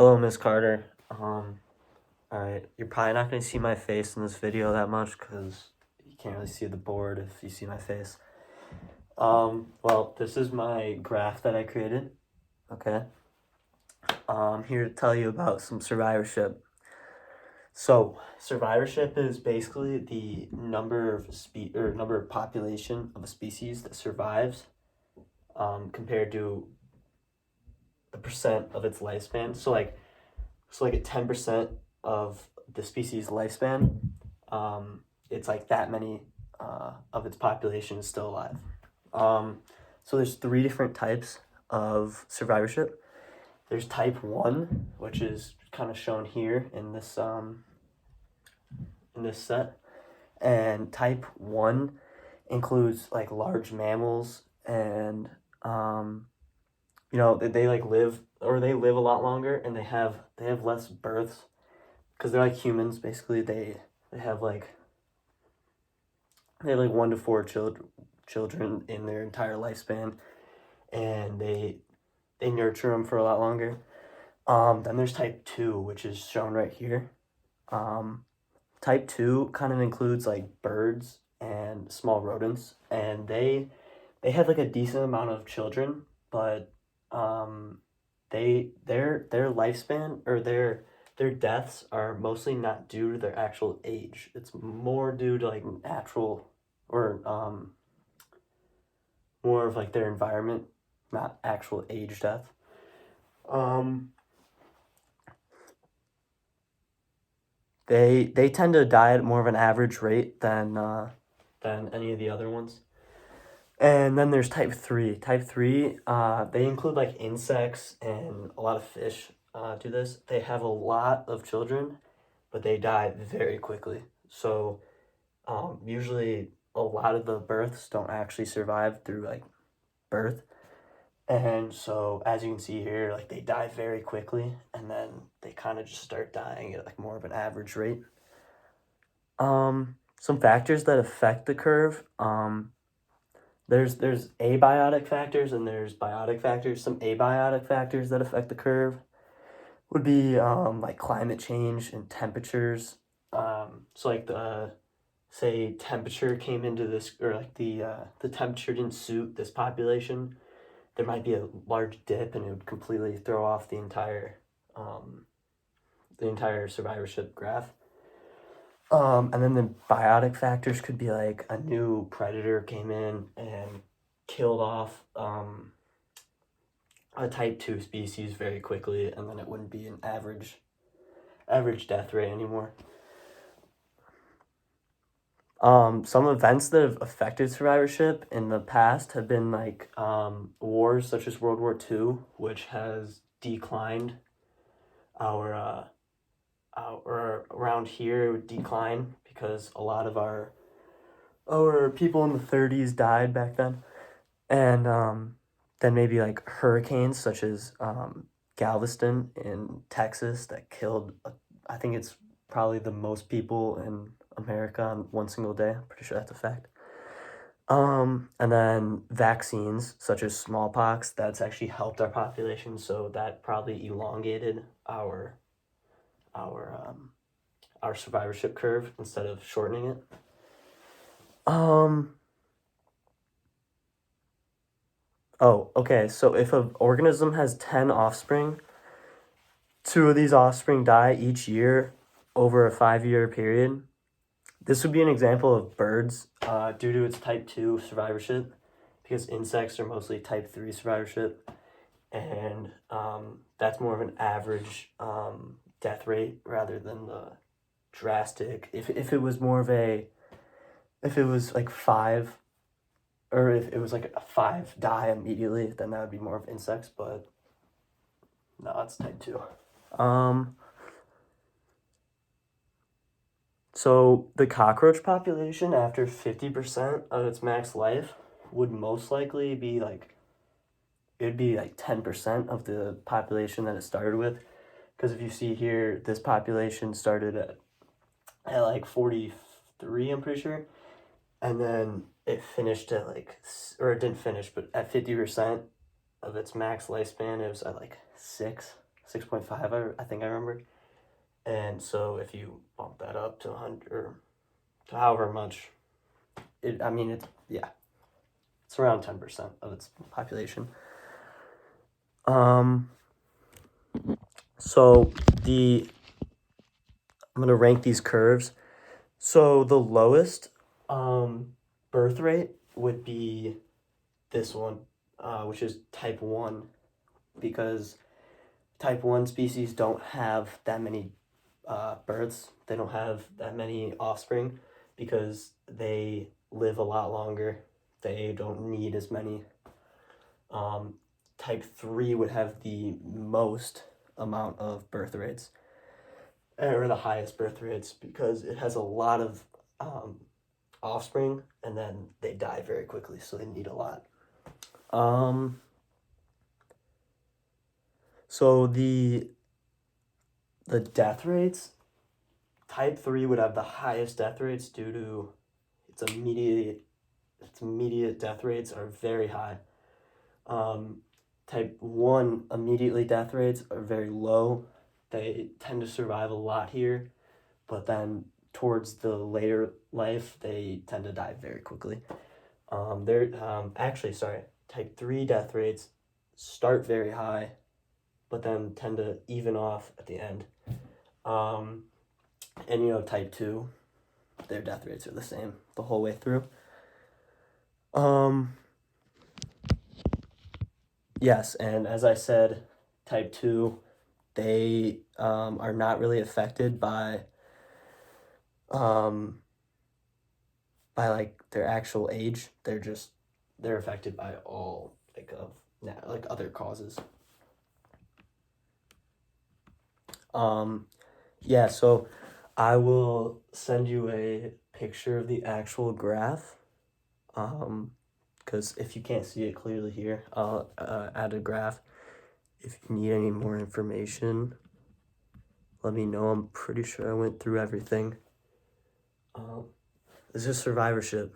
Hello, Miss Carter. Alright, you're probably not going to see my face in this video that much because you can't really see the board if you see my face. Well, this is my graph that I created, okay? I'm here to tell you about some survivorship. So, survivorship is basically the number of population of a species that survives, compared to the percent of its lifespan. So like at 10% of the species lifespan, it's like that many of its population is still alive. So there's three different types of survivorship. There's type 1, which is kind of shown here in this set. And type 1 includes like large mammals and they like live a lot longer, and they have less births because they're like humans basically. They have like 1 to 4 children in their entire lifespan, and they nurture them for a lot longer. Then there's type 2, which is shown right here. Type 2 kind of includes like birds and small rodents, and they have like a decent amount of children, but their lifespan or their deaths are mostly not due to their actual age. It's more due to like natural or more of like their environment, not actual age death. They tend to die at more of an average rate than any of the other ones. And then there's type 3. Type 3, they include like insects and a lot of fish do this. They have a lot of children, but they die very quickly. So usually a lot of the births don't actually survive through like birth. And so as you can see here, like they die very quickly, and then they kind of just start dying at like more of an average rate. Some factors that affect the curve. There's abiotic factors and there's biotic factors. Some abiotic factors that affect the curve would be like climate change and temperatures. So like say temperature came into this, or like the temperature didn't suit this population, there might be a large dip and it would completely throw off the entire survivorship graph. And then the biotic factors could be like a new predator came in and killed off a type 2 species very quickly, and then it wouldn't be an average death rate anymore. Some events that have affected survivorship in the past have been like wars such as World War II, which has declined our around here it would decline because a lot of our people in the 30s died back then. And then maybe like hurricanes such as Galveston in Texas that killed, I think it's probably the most people in America on one single day. I'm pretty sure that's a fact. And then vaccines such as smallpox, that's actually helped our population, so that probably elongated our survivorship curve instead of shortening it. Oh, okay, so if an organism has 10 offspring, 2 of these offspring die each year over a 5-year period. This would be an example of birds due to its type 2 survivorship, because insects are mostly type 3 survivorship, and that's more of an average death rate rather than the drastic. If it was more of a, if it was like 5, or if it was like a 5 die immediately, then that would be more of insects, but no, it's type 2. So the cockroach population after 50% of its max life would most likely be like, it'd be like 10% of the population that it started with. Because if you see here, this population started at like 43, I'm pretty sure. And then it finished at like, or it didn't finish, but at 50% of its max lifespan, it was at like 6. 6.5, I think I remember. And so if you bump that up to 100, or to however much, it's around 10% of its population. So I'm gonna rank these curves. So the lowest birth rate would be this one, which is type 1, because type 1 species don't have that many births. They don't have that many offspring because they live a lot longer. They don't need as many. Type 3 would have the most amount of birth rates, or the highest birth rates, because it has a lot of offspring, and then they die very quickly, so they need a lot. So the death rates, type 3 would have the highest death rates due to its immediate death rates are very high. Type 1 immediately death rates are very low. They tend to survive a lot here, but then towards the later life, they tend to die very quickly. Type 3 death rates start very high, but then tend to even off at the end. And type 2, their death rates are the same the whole way through. Yes, and as I said, type 2, they are not really affected by like their actual age. They're affected by all like other causes. Yeah, so I will send you a picture of the actual graph, because if you can't see it clearly here, I'll add a graph. If you need any more information, let me know. I'm pretty sure I went through everything. This is survivorship.